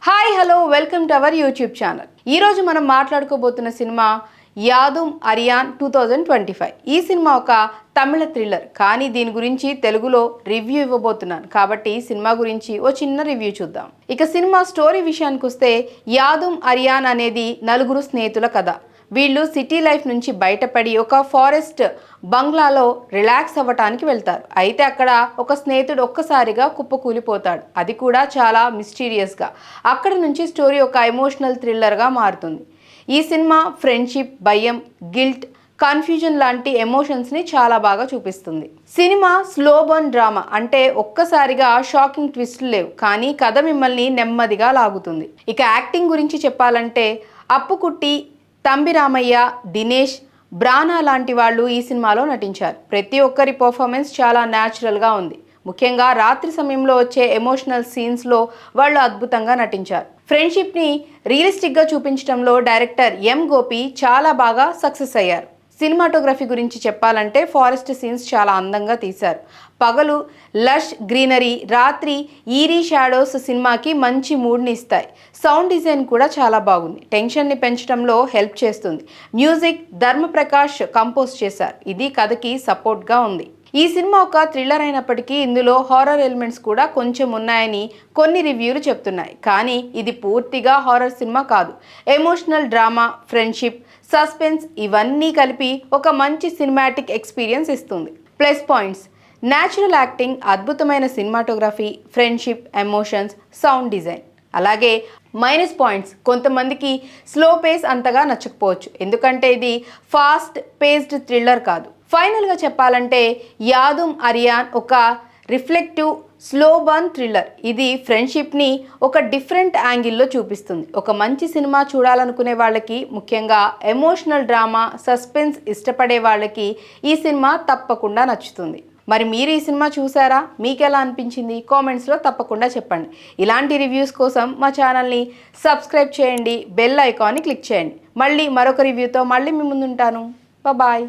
Hi hello welcome to our YouTube channel. ఈరోజు మనం మాట్లాడుకోబోతున్న cinema యాదుమ్ Arian 2025. ఈ సినిమా ఒక తమిళ థ్రిల్లర్, కానీ దీని గురించి తెలుగులో రివ్యూ ఇవ్వబోతున్నాను. కాబట్టి సినిమా గురించి ఓ చిన్న రివ్యూ చూద్దాం. ఇక సినిమా స్టోరీ విషయానికి వస్తే, యాదుమ్ అరియాన్ అనేది నలుగురు స్నేహితుల కథ. వీళ్ళు సిటీ లైఫ్ నుంచి బయటపడి ఒక ఫారెస్ట్ బంగ్లాలో రిలాక్స్ అవ్వటానికి వెళ్తారు. అయితే అక్కడ ఒక స్నేహితుడు ఒక్కసారిగా కుప్పకూలిపోతాడు, అది కూడా చాలా మిస్టీరియస్గా. అక్కడ నుంచి స్టోరీ ఒక ఎమోషనల్ థ్రిల్లర్గా మారుతుంది. ఈ సినిమా ఫ్రెండ్షిప్, భయం, గిల్ట్, కన్ఫ్యూజన్ లాంటి ఎమోషన్స్ని చాలా బాగా చూపిస్తుంది. సినిమా స్లో బర్న్ డ్రామా, అంటే ఒక్కసారిగా షాకింగ్ ట్విస్ట్లు లేవు, కానీ కథ మిమ్మల్ని నెమ్మదిగా లాగుతుంది. ఇక యాక్టింగ్ గురించి చెప్పాలంటే, అప్పుకుట్టి, తంబి రామయ్య, దినేష్, బ్రానా లాంటి వాళ్ళు ఈ సినిమాలో నటించారు. ప్రతి ఒక్కరి పర్ఫార్మెన్స్ చాలా న్యాచురల్గా ఉంది. ముఖ్యంగా రాత్రి సమయంలో వచ్చే ఎమోషనల్ సీన్స్లో వాళ్ళు అద్భుతంగా నటించారు. ఫ్రెండ్షిప్ని రియలిస్టిక్గా చూపించడంలో డైరెక్టర్ ఎం గోపి చాలా బాగా సక్సెస్ అయ్యారు. సినిమాటోగ్రఫీ గురించి చెప్పాలంటే, ఫారెస్ట్ సీన్స్ చాలా అందంగా తీశారు. పగలు లష్ గ్రీనరీ, రాత్రి ఈరీ షాడోస్ సినిమాకి మంచి మూడ్ని ఇస్తాయి. సౌండ్ డిజైన్ కూడా చాలా బాగుంది, టెన్షన్ని పెంచడంలో హెల్ప్ చేస్తుంది. మ్యూజిక్ ధర్మప్రకాష్ కంపోజ్ చేశారు, ఇది కథకి సపోర్ట్గా ఉంది. ఈ సినిమా ఒక థ్రిల్లర్ అయినప్పటికీ ఇందులో హారర్ ఎలిమెంట్స్ కూడా కొంచెం ఉన్నాయని కొన్ని రివ్యూలు చెప్తున్నాయి. కానీ ఇది పూర్తిగా హారర్ సినిమా కాదు. ఎమోషనల్ డ్రామా, ఫ్రెండ్షిప్, సస్పెన్స్ ఇవన్నీ కలిపి ఒక మంచి సినిమాటిక్ ఎక్స్పీరియన్స్ ఇస్తుంది. ప్లస్ పాయింట్స్: న్యాచురల్ యాక్టింగ్, అద్భుతమైన cinematography, friendship, emotions, sound design. అలాగే మైనస్ పాయింట్స్: కొంతమందికి స్లో పేస్ అంతగా నచ్చకపోవచ్చు, ఎందుకంటే ఇది ఫాస్ట్ పేస్డ్ థ్రిల్లర్ కాదు. ఫైనల్గా చెప్పాలంటే, యాదుమ్ అరియాన్ ఒక రిఫ్లెక్టివ్ స్లో బర్న్ థ్రిల్లర్. ఇది ఫ్రెండ్షిప్ని ఒక డిఫరెంట్ యాంగిల్లో చూపిస్తుంది. ఒక మంచి సినిమా చూడాలనుకునే వాళ్ళకి, ముఖ్యంగా ఎమోషనల్ డ్రామా, సస్పెన్స్ ఇష్టపడే వాళ్ళకి ఈ సినిమా తప్పకుండా నచ్చుతుంది. మరి మీరు ఈ సినిమా చూసారా? మీకు ఎలా అనిపించింది? కామెంట్స్లో తప్పకుండా చెప్పండి. ఇలాంటి రివ్యూస్ కోసం మా ఛానల్ని సబ్స్క్రైబ్ చేయండి, బెల్ ఐకాన్ని క్లిక్ చేయండి. మళ్ళీ మరొక రివ్యూతో మళ్ళీ మీ ముందుంటాను. బాయ్.